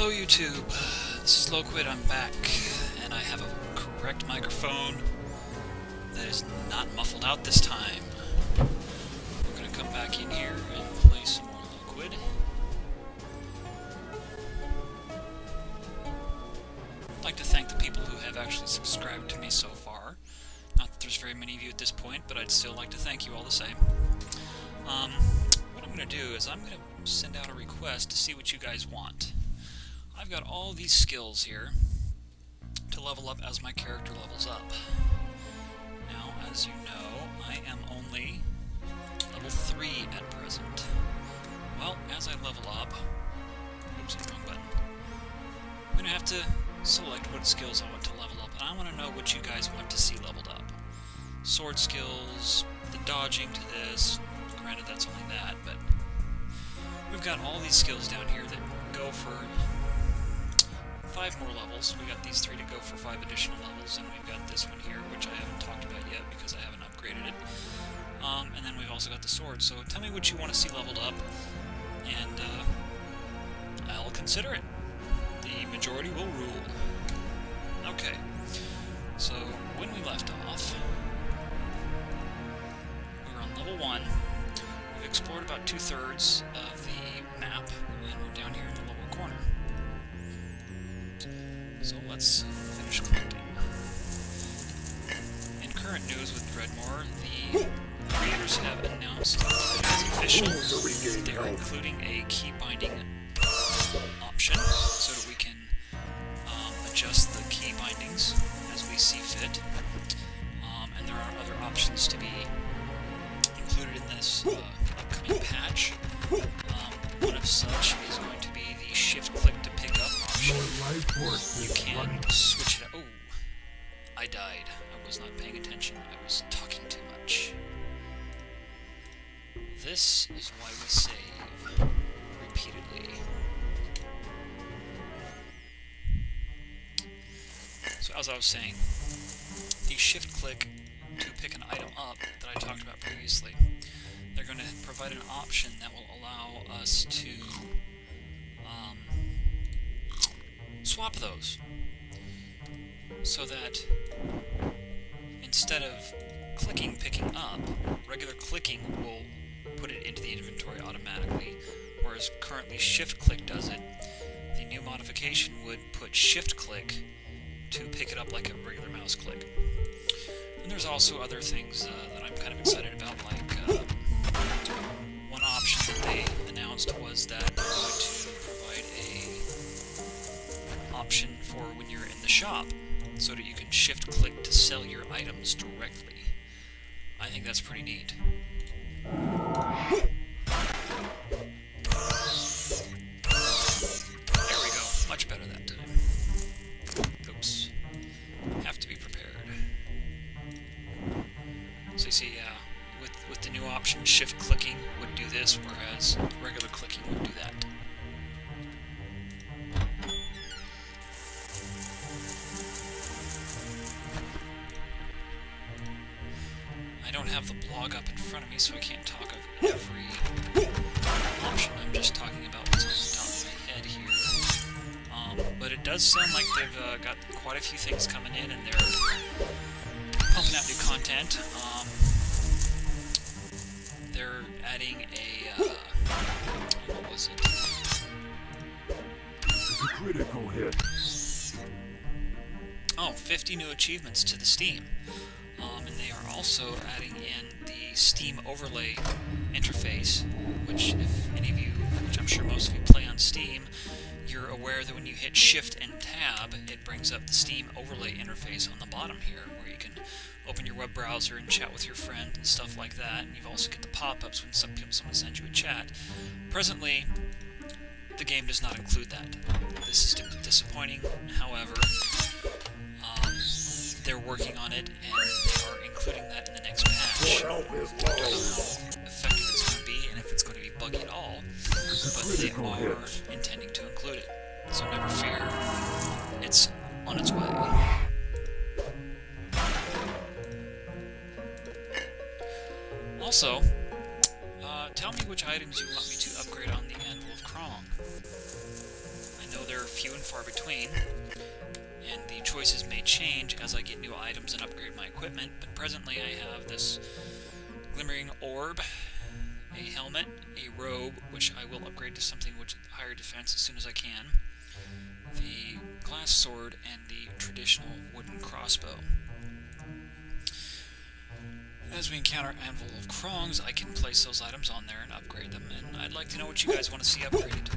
Hello YouTube, this is Loquid, I'm back, and I have a correct microphone that is not muffled out this time. We're going to come back in here and play some more Loquid. I'd like to thank the people who have actually subscribed to me so far. Not that there's very many of you at this point, but I'd still like to thank you all the same. What I'm going to do is I'm going to send out a request to see what you guys want. I've got all these skills here to level up as my character levels up. Now, as you know, I am only level 3 at present. Well, as I level up... Oops, wrong button. I'm going to have to select what skills I want to level up, and I want to know what you guys want to see leveled up. Sword skills, the dodging to this, granted that's only that, but we've got all these skills down here that go for 5 more levels. We got these 3 to go for 5 additional levels, and we've got this one here, which I haven't talked about yet because I haven't upgraded it. And then we've also got the sword. So tell me what you want to see leveled up, and I'll consider it. The majority will rule. Okay, so when we left off, we were on level 1. We've explored about 2/3 of the map, and we're down here in the lower corner. So let's finish collecting. In current news with Dredmor, the creators have announced that it is official. They are including a key binding option so that we can adjust the key bindings as we see fit. And there are other options to be included in this upcoming patch. One of such is going to be the shift click to pick up option. You can switch it. Oh, I died. I was not paying attention. I was talking too much. This is why we save repeatedly. So as I was saying, the shift click to pick an item up that I talked about previously, they're going to provide an option that will allow us to swap those, so that instead of clicking picking up, regular clicking will put it into the inventory automatically, whereas currently shift click does it. The new modification would put shift click to pick it up like a regular mouse click. And there's also other things that I'm kind of excited about, like one option that they announced was that they're going to provide a option for when you're in the shop so that you can shift click to sell your items directly. I think that's pretty neat. There we go. Much better that time. Oops. Have to be prepared. So you see, with the new option, shift clicking would do this, whereas regular clicking would do that. I don't have the blog up in front of me, so I can't talk of every option. I'm just talking about what's on the top of my head here. But it does sound like they've got quite a few things coming in, and they're pumping out new content. They're adding a, what was it? It's a critical hit. Oh, 50 new achievements to the Steam. And they are also adding in the Steam overlay interface, which if any of you, which I'm sure most of you play on Steam, you're aware that when you hit Shift and Tab, it brings up the Steam overlay interface on the bottom here, where you can open your web browser and chat with your friend and stuff like that. And you've also get the pop-ups when someone sends you a chat. Presently, the game does not include that. This is disappointing. However, they're working on it, and they are including that in the next patch. I don't know how effective it's going to be, and if it's going to be buggy at all, but they are intending to include it. So never fear, it's on its way. Also, tell me which items you want me to upgrade on the Anvil of Krong. I know there are a few and far between, and the choices may change as I get new items and upgrade my equipment, but presently I have this glimmering orb, a helmet, a robe, which I will upgrade to something with higher defense as soon as I can, the glass sword, and the traditional wooden crossbow. As we encounter an Anvil of Krongs, I can place those items on there and upgrade them, and I'd like to know what you guys want to see upgraded.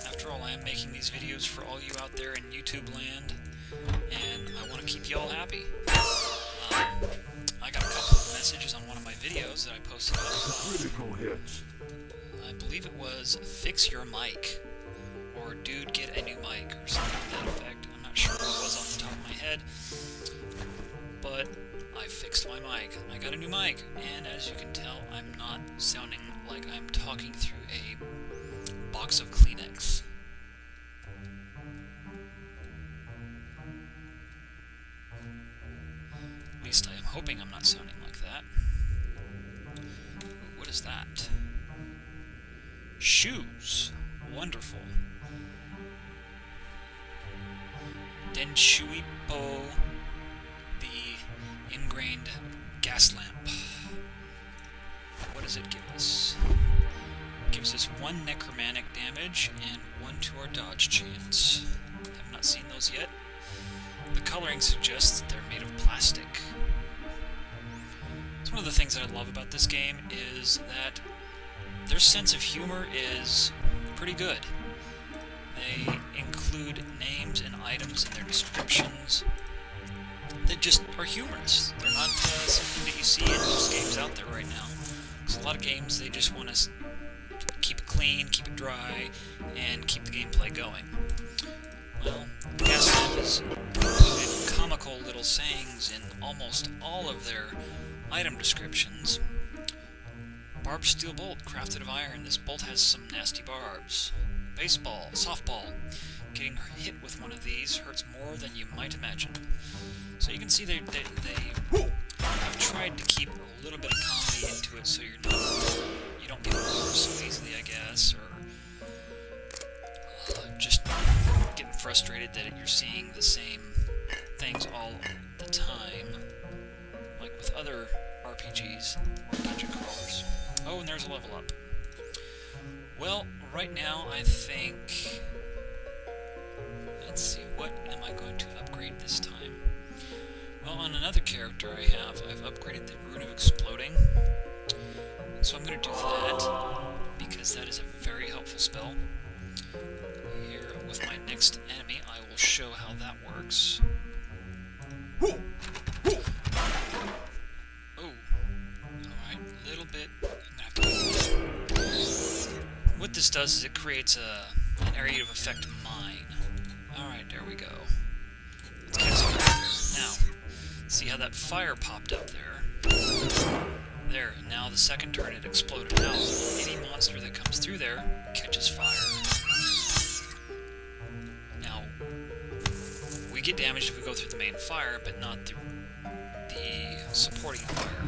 After all, I am making these videos for all you out there in YouTube land, and I want to keep you all happy. I got a couple of messages on one of my videos that I posted up. I believe it was Fix Your Mic, or Dude Get a New Mic, or something to that effect. I'm not sure what it was off the top of my head, but I fixed my mic. I got a new mic, and as you can tell, I'm not sounding like I'm talking through a box of Kleenex. At least I am hoping I'm not sounding like that. Ooh, what is that? Shoes. Wonderful. Denshuipo, the ingrained gas lamp. What does it give us? It gives us 1 necromantic damage and 1 to our dodge chance. Have not seen those yet. The coloring suggests that they're made of plastic. So one of the things that I love about this game is that their sense of humor is pretty good. They include names and items in their descriptions that just are humorous. They're not something that you see in most games out there right now. Because a lot of games, they just want to keep it clean, keep it dry, and keep the gameplay going. Well, Gaslamp has included comical little sayings in almost all of their item descriptions. Barbed steel bolt, crafted of iron. This bolt has some nasty barbs. Baseball, softball. Getting hit with one of these hurts more than you might imagine. So you can see they have tried to keep a little bit of comedy into it, so you don't get bored so easily, I guess, or just getting frustrated that you're seeing the same things all the time, like with other RPGs or dungeon crawlers. Oh, and there's a level up. Well, right now I think... Let's see, what am I going to upgrade this time? Well, on another character I've upgraded the Rune of Exploding. So I'm going to do that, because that is a very helpful spell. Here, with my next enemy, I will show how that works. Oh! Alright, a little bit. I'm going to have to... What this does is it creates an area of effect mine. Alright, there we go. Let's cast it. Now, see how that fire popped up there? There, now the second turn it exploded out. Any monster that comes through there catches fire. Now, we get damaged if we go through the main fire, but not through the supporting fire.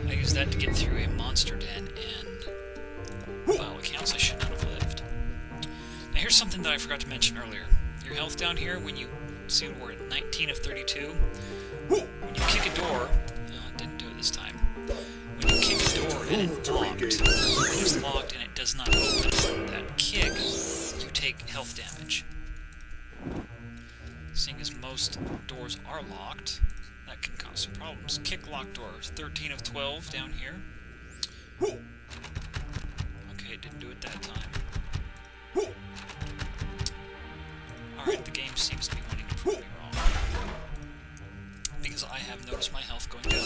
I use that to get through a monster den, and by all accounts I should not have lived. Now here's something that I forgot to mention earlier. Your health down here, when you see what we're at 19 of 32, when you kick a door, no, it didn't do it this time. When you kick a door and it is locked and it does not open, that kick, you take health damage. Seeing as most doors are locked, that can cause some problems. Kick locked doors, 13 of 12 down here. Okay, it didn't do it that time. Alright, the game seems to be wanting to prove me wrong. Because I have noticed my health going down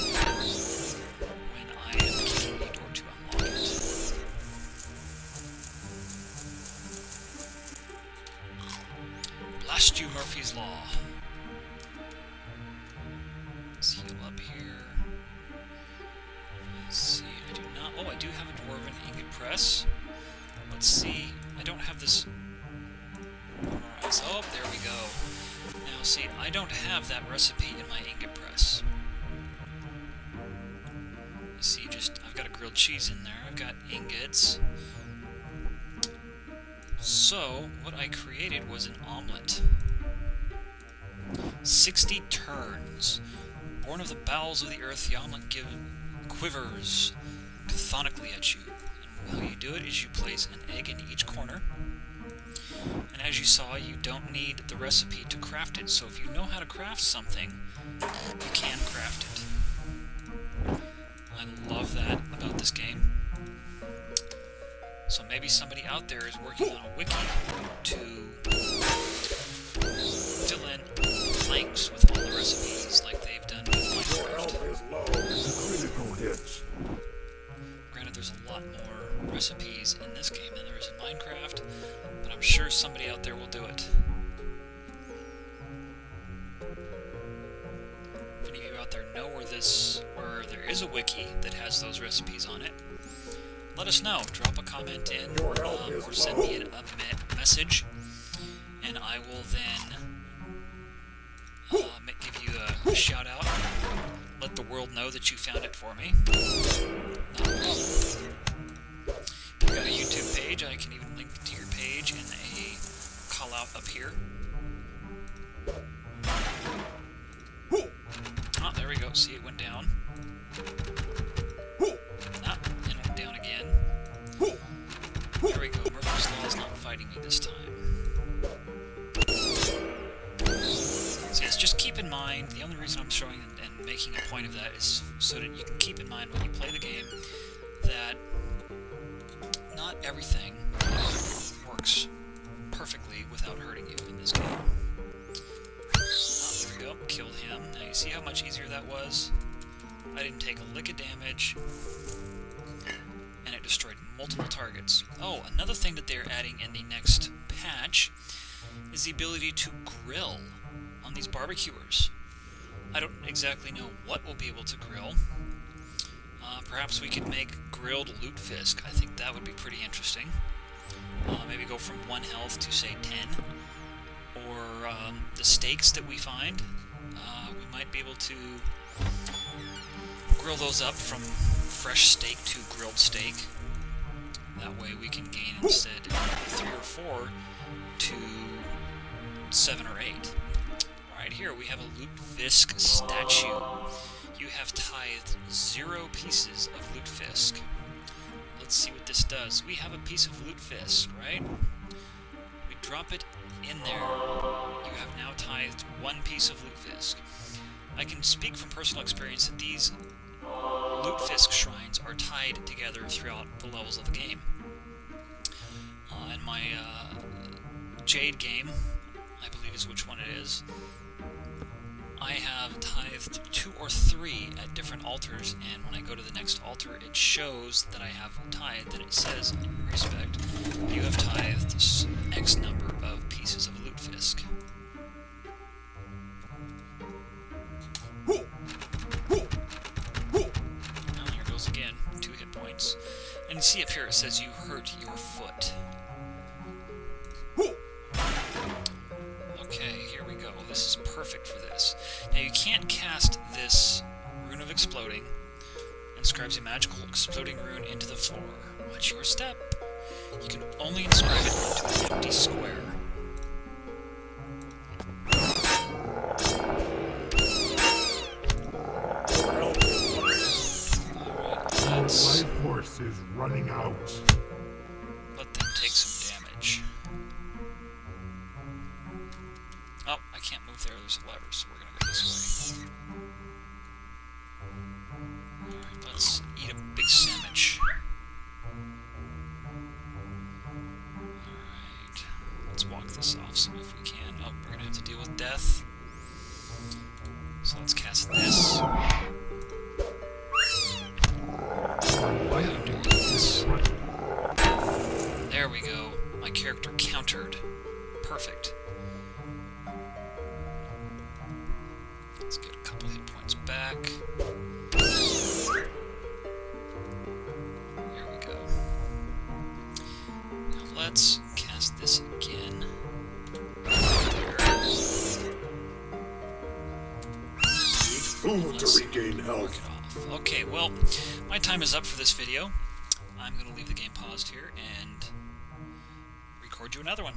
when I am kicking a door to unlock it. Blast you, Murphy's Law. Let's heal up here. Let's see, I do not... Oh, I do have a Dwarven Ingot Press. Let's see, I don't have this... Oh, there we go. Now, see, I don't have that recipe in my ingot press. see, I've got a grilled cheese in there. I've got ingots. So, what I created was an omelet. 60 turns. Born of the bowels of the earth, the omelet quivers cathonically at you. And how you do it is you place an egg in each corner. And as you saw, you don't need the recipe to craft it. So if you know how to craft something, you can craft it. I love that about this game. So maybe somebody out there is working on a wiki to fill in blanks with all the recipes like they've done with Minecraft. Granted, there's a lot more recipes in this game than there is in Minecraft, but I'm sure somebody out there will do it. If any of you out there know where there is a wiki that has those recipes on it, let us know. Drop a comment in, or send me a message, and I will then give you a shout out. Let the world know that you found it for me. Not a problem. If you've got a YouTube page, I can even link to your page in a call out up here. Oh, there we go. See, it went down. Ah, and it went down again. There we go. Murphy's Law is not fighting me this time. So yes, just keep in mind, the only reason I'm showing and making a point of that is so that you can keep in mind when you play the game that not everything works perfectly without hurting you in this game. Oh, there we go. Killed him. Now you see how much easier that was? I didn't take a lick of damage, and it destroyed multiple targets. Oh, another thing that they're adding in the next patch is the ability to grill on these barbecuers. I don't exactly know what we'll be able to grill. Perhaps we could make grilled lutefisk. I think that would be pretty interesting. Maybe go from 1 health to, say, 10. Or the steaks that we find. We might be able to grill those up from fresh steak to grilled steak. That way we can gain instead 3 or 4 to 7 or 8. Right here we have a lutefisk statue. You have tithed 0 pieces of lutefisk. Let's see what this does. We have a piece of lutefisk, right? We drop it in there. You have now tithed 1 piece of lutefisk. I can speak from personal experience that these lutefisk shrines are tied together throughout the levels of the game. In my Jade game, I believe is which one it is, I have tithed 2 or 3 at different altars, and when I go to the next altar, it shows that I have tithed, and it says, in respect, you have tithed X number of pieces of lutefisk. Oh, here goes again, 2 hit points. And you see up here it says you hurt your foot. Okay, here we go. This is perfect for this. Now you can't cast this Rune of Exploding, inscribes a magical exploding rune into the floor. Watch your step. You can only inscribe it into an empty square. Alright, let's... My force is running out. Let them take some damage. Oh, I can't move there. There's a lever, so we're gonna go this way. Alright, let's eat a big sandwich. Alright, let's walk this off so if we can. Oh, we're gonna have to deal with death. So let's cast this. Why how do this? There we go. My character countered. Perfect. Let's get a couple hit points back. There we go. Now let's cast this again. There. Need food to regain health. Okay, well, my time is up for this video. I'm going to leave the game paused here and record you another one.